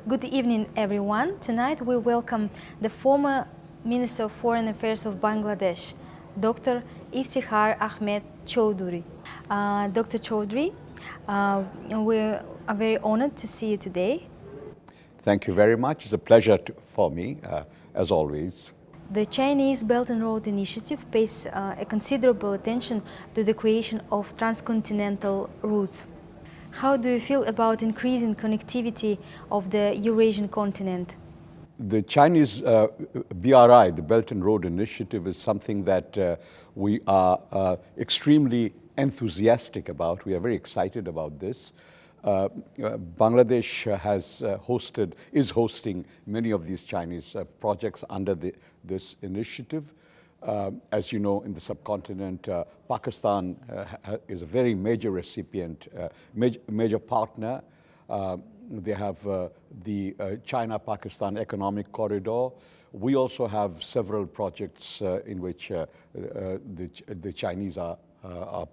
Good evening, everyone. Tonight we welcome the former Minister of Foreign Affairs of Bangladesh, Dr. Iftekkhar Ahmed Chouldhuri. Dr. Chowdhury, we are very honored to see you today. Thank you very much. It's a pleasure for me, as always. The Chinese Belt and Road Initiative pays a considerable attention to the creation of transcontinental routes. How do you feel about increasing connectivity of the Eurasian continent? The Chinese BRI, the Belt and Road Initiative, is something that we are extremely enthusiastic about. We are very excited about this. Bangladesh is hosting many of these Chinese projects under this initiative. As you know, in the subcontinent, Pakistan is a very major recipient, major partner. They have the China-Pakistan Economic Corridor. We also have several projects in which the Chinese are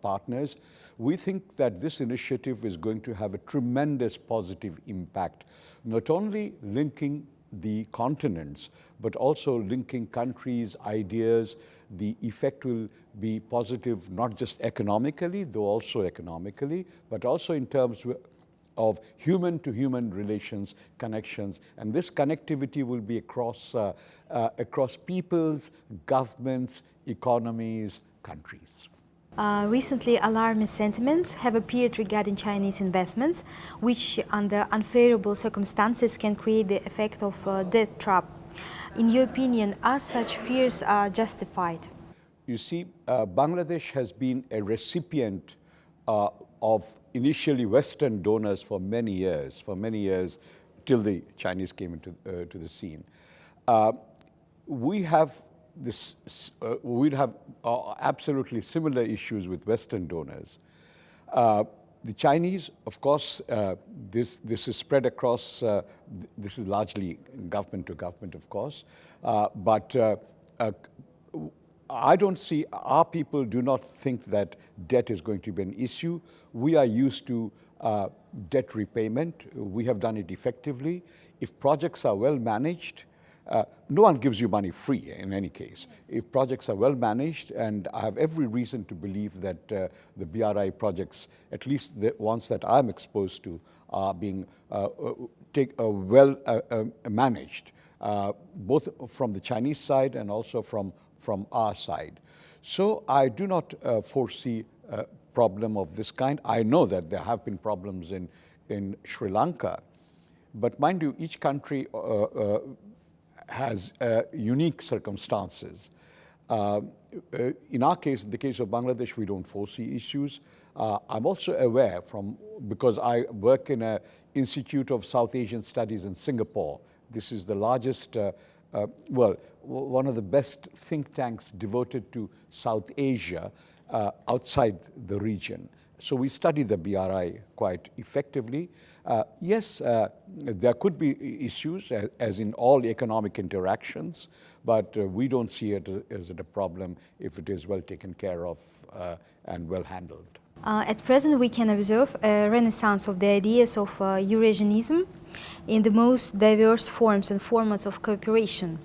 partners. We think that this initiative is going to have a tremendous positive impact, not only linking the continents, but also linking countries, ideas. The effect will be positive not just economically, though also economically, but also in terms of human-to-human relations, connections. And this connectivity will be across peoples, governments, economies, countries. Recently, alarmist sentiments have appeared regarding Chinese investments, which under unfavorable circumstances can create the effect of a death trap. In your opinion, are such fears justified? You see, Bangladesh has been a recipient of initially Western donors for many years, till the Chinese came into to the scene. We'd have absolutely similar issues with Western donors. The Chinese, of course, this is spread across, this is largely government to government, of course, but I don't see, our people do not think that debt is going to be an issue. We are used to debt repayment. We have done it effectively. If projects are well managed, no one gives you money free in any case. If projects are well managed, and I have every reason to believe that the BRI projects, at least the ones that I'm exposed to, are being well managed, both from the Chinese side and also from our side. So I do not foresee a problem of this kind. I know that there have been problems in Sri Lanka, but mind you, each country has unique circumstances. In our case, in the case of Bangladesh, we don't foresee issues. I'm also aware because I work in an Institute of South Asian Studies in Singapore. This is the largest, one of the best think tanks devoted to South Asia outside the region. So we study the BRI quite effectively. Yes, there could be issues, as in all economic interactions, but we don't see it as a problem if it is well taken care of and well handled. At present, we can observe a renaissance of the ideas of Eurasianism in the most diverse forms and formats of cooperation.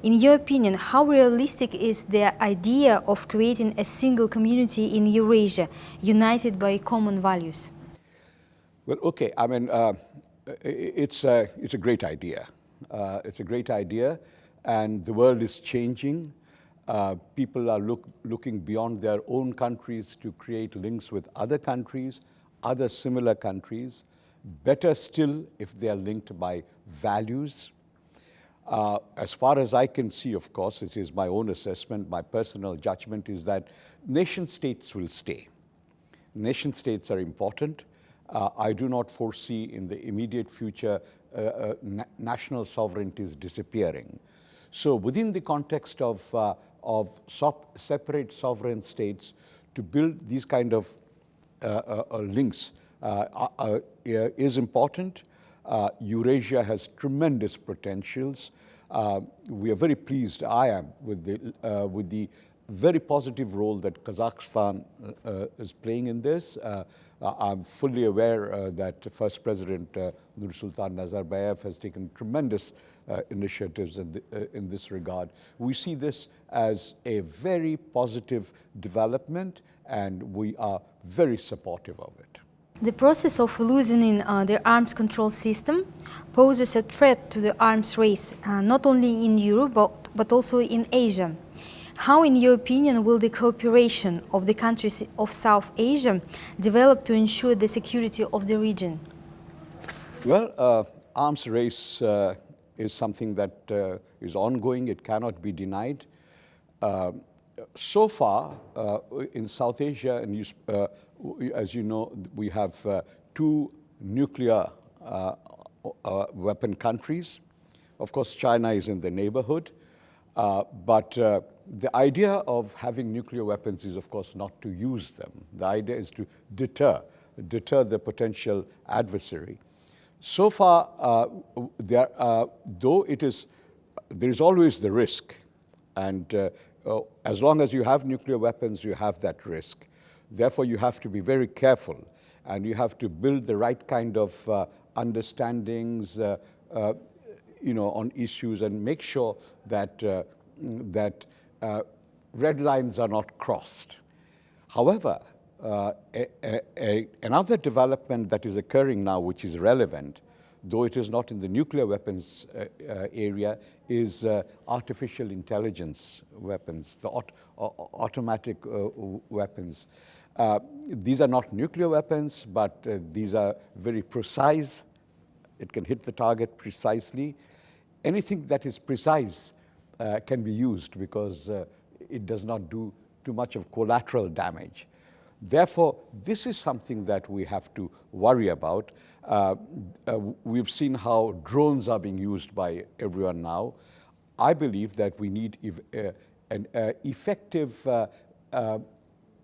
In your opinion, how realistic is the idea of creating a single community in Eurasia, united by common values? Well, okay, I mean, it's a great idea. It's a great idea, and the world is changing. People are looking beyond their own countries to create links with other countries, other similar countries. Better still if they are linked by values. As far as I can see, of course, this is my own assessment, my personal judgment is that nation states will stay. Nation states are important. I do not foresee in the immediate future national sovereignties disappearing. So within the context of separate sovereign states, to build these kind of links is important. Eurasia has tremendous potentials. We are very pleased, I am, with the very positive role that Kazakhstan is playing in this. I'm fully aware that First President Nursultan Nazarbayev has taken tremendous initiatives in this regard. We see this as a very positive development, and we are very supportive of it. The process of loosening the arms control system poses a threat to the arms race, not only in Europe but also in Asia. How, in your opinion, will the cooperation of the countries of South Asia develop to ensure the security of the region? Well, arms race is something that is ongoing. It cannot be denied. So far, in South Asia, and as you know, we have two nuclear weapon countries. Of course, China is in the neighborhood, but the idea of having nuclear weapons is, of course, not to use them. The idea is to deter the potential adversary. So far, though there is always the risk, and as long as you have nuclear weapons, you have that risk. Therefore, you have to be very careful, and you have to build the right kind of understandings, on issues, and make sure that red lines are not crossed. However, another development that is occurring now, which is relevant, though it is not in the nuclear weapons area, is artificial intelligence weapons, the automatic weapons. These are not nuclear weapons, but these are very precise. It can hit the target precisely. Anything that is precise can be used because it does not do too much of collateral damage. Therefore, this is something that we have to worry about. We've seen how drones are being used by everyone now. I believe that we need an effective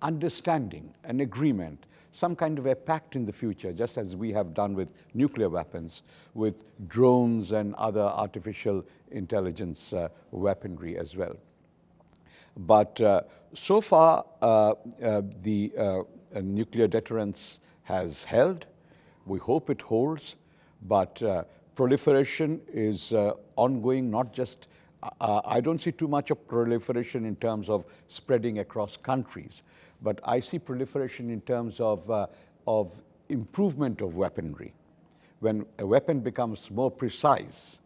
understanding, an agreement, some kind of a pact in the future, just as we have done with nuclear weapons, with drones and other artificial intelligence weaponry as well. But so far, the nuclear deterrence has held. We hope it holds, but proliferation is ongoing, not just, I don't see too much of proliferation in terms of spreading across countries, but I see proliferation in terms of improvement of weaponry. When a weapon becomes more precise,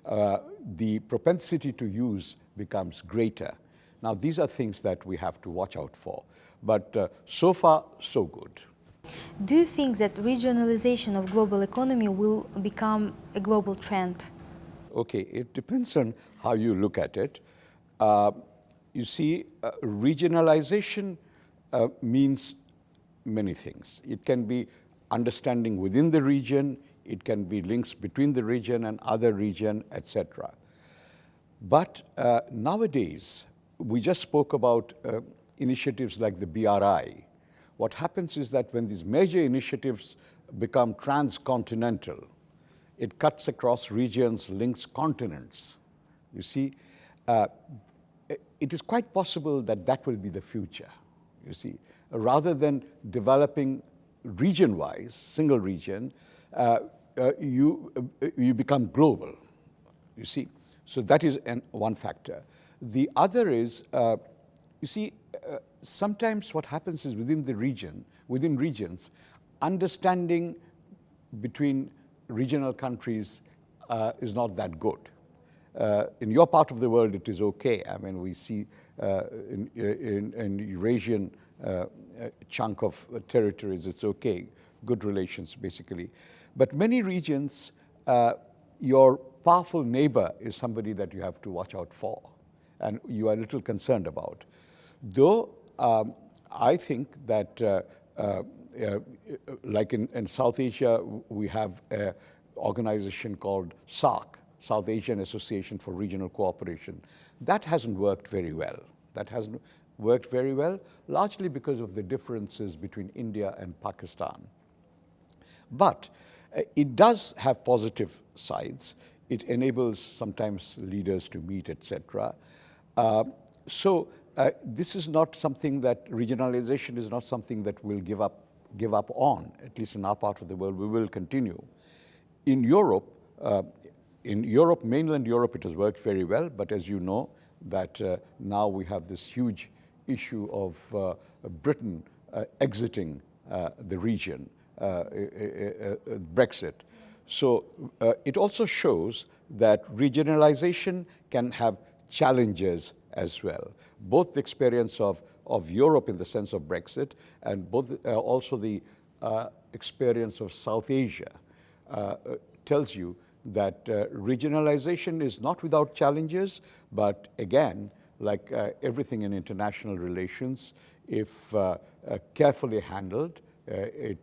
the propensity to use becomes greater. Now, these are things that we have to watch out for, but so far, so good. Do you think that regionalization of global economy will become a global trend? Okay, it depends on how you look at it. You see, regionalization means many things. It can be understanding within the region, it can be links between the region and other region, etc. But nowadays, we just spoke about initiatives like the BRI. What happens is that when these major initiatives become transcontinental, it cuts across regions, links continents. You see, it is quite possible that that will be the future, you see. Rather than developing region-wise, single region, you become global, you see. So that is one factor. The other is, you see, sometimes what happens is within regions, understanding between regional countries is not that good. In your part of the world, it is okay. I mean, we see in Eurasian chunk of territories, it's okay, good relations basically. But many regions, your powerful neighbor is somebody that you have to watch out for, and you are a little concerned about. Though I think that like in South Asia, we have an organization called SAARC, South Asian Association for Regional Cooperation. That hasn't worked very well. That hasn't worked very well, largely because of the differences between India and Pakistan. But it does have positive sides. It enables sometimes leaders to meet, etc. So this is not something that, regionalization is not something that we'll give up on, at least in our part of the world. We will continue. In Europe, mainland Europe, it has worked very well, but as you know, that now we have this huge issue of Britain exiting the region, Brexit. So it also shows that regionalization can have challenges as well. Both the experience of Europe in the sense of Brexit and also the experience of South Asia tells you that regionalization is not without challenges, but again, like everything in international relations, if carefully handled, it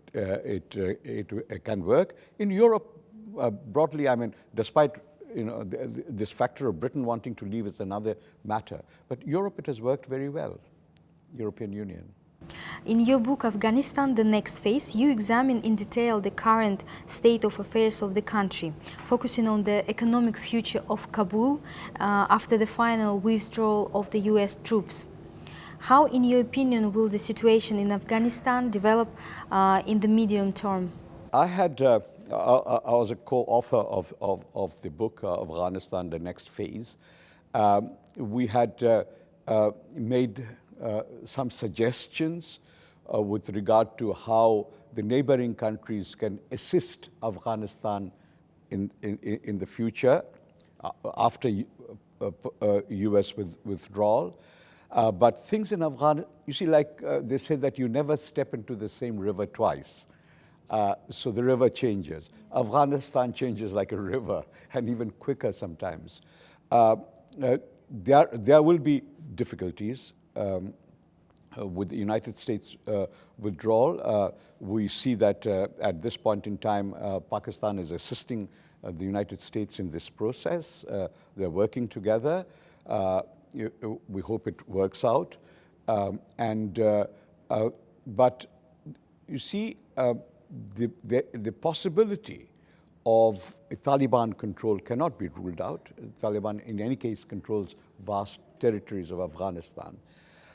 can work. In Europe, broadly, I mean, despite this factor of Britain wanting to leave is another matter, but Europe, it has worked very well, European Union. In your book, Afghanistan, The Next Phase, you examine in detail the current state of affairs of the country, focusing on the economic future of Kabul after the final withdrawal of the US troops. How, in your opinion, will the situation in Afghanistan develop in the medium term? I was a co-author of the book, Afghanistan, The Next Phase. We had made some suggestions with regard to how the neighboring countries can assist Afghanistan in the future after US withdrawal. But things in Afghanistan, you see, like they say that you never step into the same river twice. So the river changes. Afghanistan changes like a river, and even quicker sometimes. There will be difficulties with the United States withdrawal. We see that at this point in time, Pakistan is assisting the United States in this process. They're working together. We hope it works out. But you see, the possibility of a Taliban control cannot be ruled out. Taliban, in any case, controls vast territories of Afghanistan.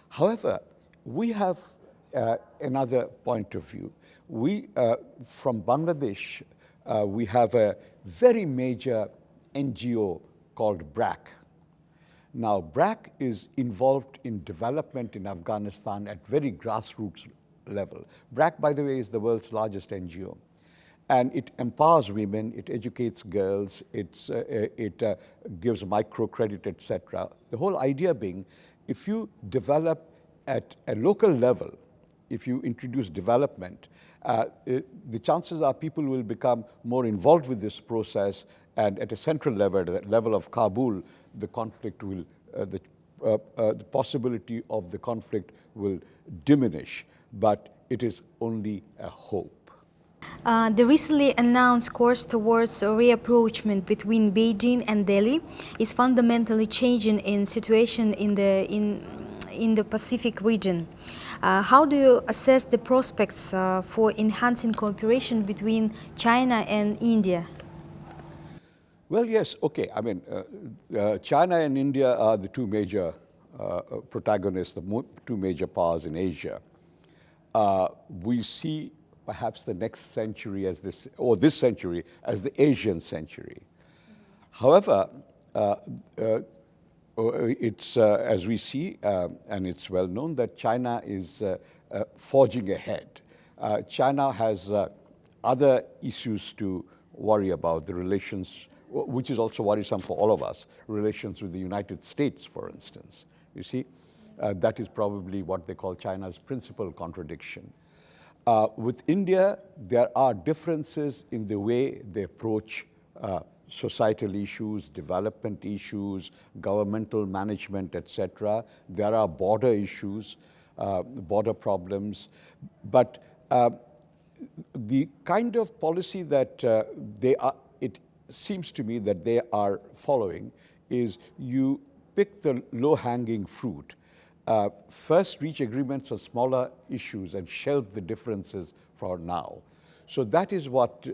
However, we have another point of view. From Bangladesh, we have a very major NGO called BRAC. Now, BRAC is involved in development in Afghanistan at very grassroots level. BRAC, by the way, is the world's largest NGO. And it empowers women, it educates girls, it gives microcredit, etc. The whole idea being, if you develop at a local level, if you introduce development, the chances are people will become more involved with this process, and at a central level, the level of Kabul, the conflict will, the possibility of the conflict will diminish, but it is only a hope. The recently announced course towards a reapproachment between Beijing and Delhi is fundamentally changing in situation in the Pacific region. How do you assess the prospects for enhancing cooperation between China and India? Well, yes, okay. I mean, China and India are the two major protagonists, the two major powers in Asia. We see perhaps the next century as this century as the Asian century. However, it's as we see, and it's well known that China is forging ahead. China has other issues to worry about, the relations, which is also worrisome for all of us, relations with the United States, for instance. You see, that is probably what they call China's principal contradiction. With India, there are differences in the way they approach societal issues, development issues, governmental management, etc. There are border issues, border problems. But the kind of policy that it seems to me that they are following is you pick the low-hanging fruit. First reach agreements on smaller issues and shelve the differences for now. So that is what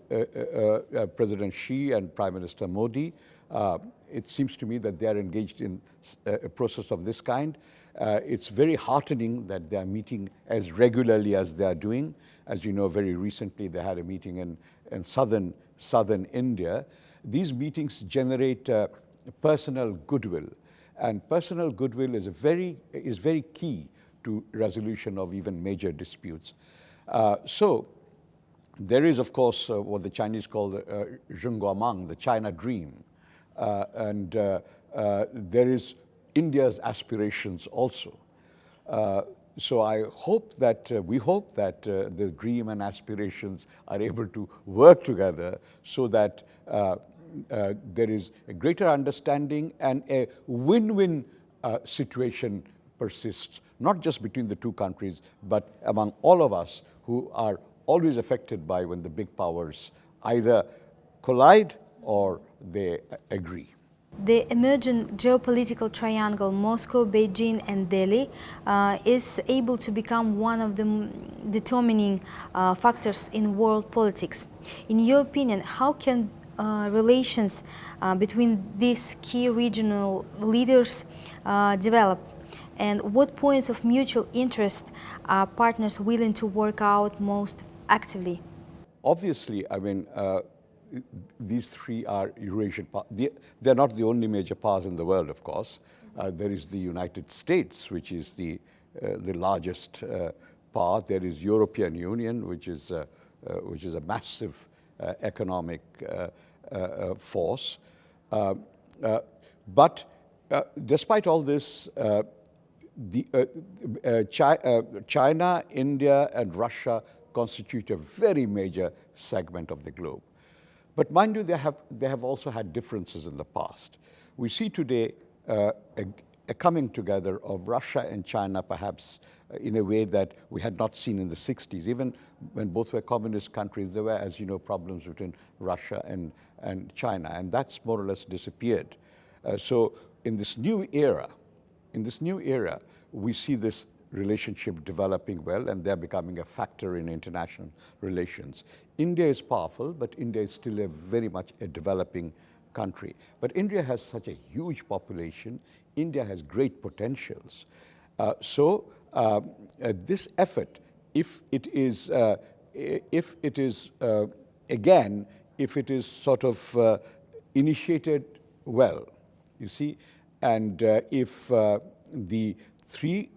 President Xi and Prime Minister Modi, it seems to me that they are engaged in a process of this kind. It's very heartening that they are meeting as regularly as they are doing. As you know, very recently they had a meeting in southern India. These meetings generate personal goodwill, and personal goodwill is very key to resolution of even major disputes. So there is, of course, what the Chinese call the Zhongguomang, the China dream, and there is India's aspirations also. So we hope that the dream and aspirations are able to work together so that there is a greater understanding and a win-win situation persists, not just between the two countries, but among all of us who are always affected by when the big powers either collide or they agree. The emerging geopolitical triangle Moscow, Beijing and Delhi is able to become one of the determining factors in world politics. In your opinion, how can relations between these key regional leaders develop? And what points of mutual interest are partners willing to work out most actively? Obviously, I mean, these three are Eurasian powers. They're not the only major powers in the world, of course. There is the United States, which is the largest power. There is European Union, which is a massive economic force. But despite all this, China, India, and Russia constitute a very major segment of the globe. But mind you, they have also had differences in the past. We see today a coming together of Russia and China, perhaps in a way that we had not seen in the 60s. Even when both were communist countries, there were, as you know, problems between Russia and China, and that's more or less disappeared. So in this new era, we see this relationship developing well, and they're becoming a factor in international relations. India is powerful, but India is still very much a developing country. But India has such a huge population. India has great potentials. So this effort, if it is sort of initiated well, you see, and if the three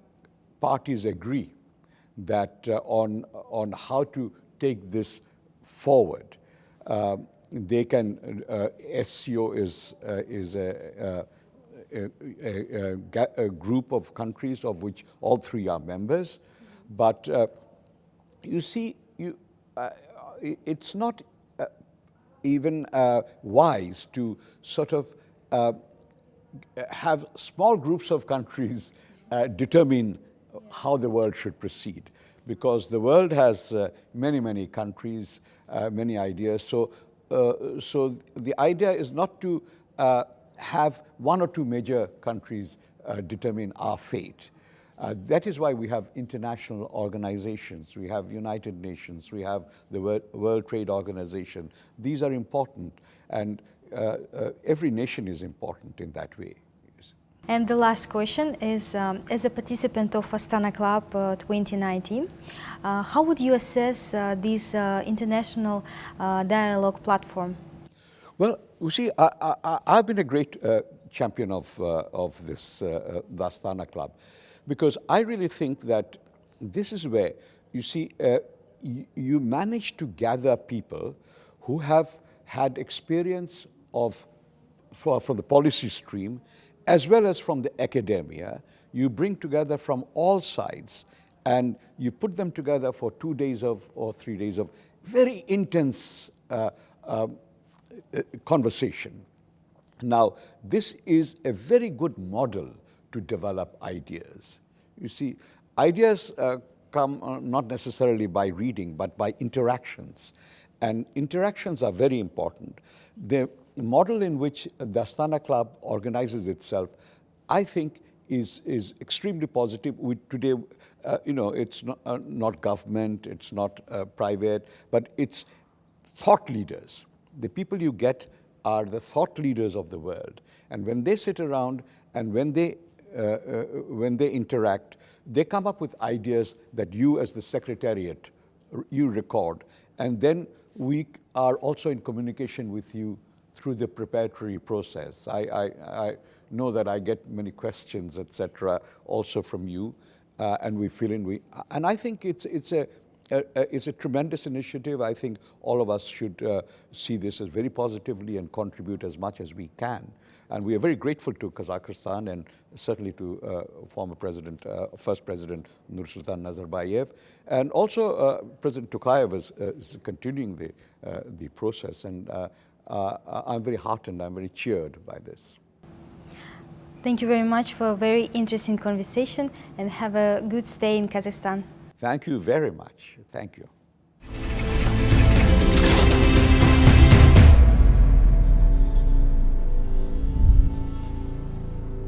parties agree that on how to take this forward, they can. SCO is a group of countries of which all three are members, but you see, it's not even wise to sort of have small groups of countries determine how the world should proceed, because the world has many countries, many ideas. So the idea is not to have one or two major countries determine our fate. That is why we have international organizations. We have United Nations. We have the World Trade Organization. These are important, and every nation is important in that way. And the last question is, as a participant of Astana Club 2019, how would you assess this international dialogue platform? Well, you see, I've been a great champion of this, the Astana Club, because I really think that this is where, you see, you manage to gather people who have had experience from the policy stream, as well as from the academia. You bring together from all sides, and you put them together for 2 days or 3 days of very intense conversation. Now, this is a very good model to develop ideas. You see, ideas come not necessarily by reading, but by interactions. And interactions are very important. The model in which the Astana Club organizes itself, I think, is extremely positive. Today, you know, it's not government, it's not private, but it's thought leaders. The people you get are the thought leaders of the world. And when they sit around and when they when they interact, they come up with ideas that you as the Secretariat, you record, and then we are also in communication with you through the preparatory process. I know that I get many questions, etc., also from you, and we fill in. And I think it's a tremendous initiative. I think all of us should see this as very positively and contribute as much as we can. And we are very grateful to Kazakhstan and certainly to former President, first President Nursultan Nazarbayev. And also President Tokayev is continuing the process. And I'm very heartened, I'm very cheered by this. Thank you very much for a very interesting conversation, and have a good stay in Kazakhstan. Thank you very much. Thank you.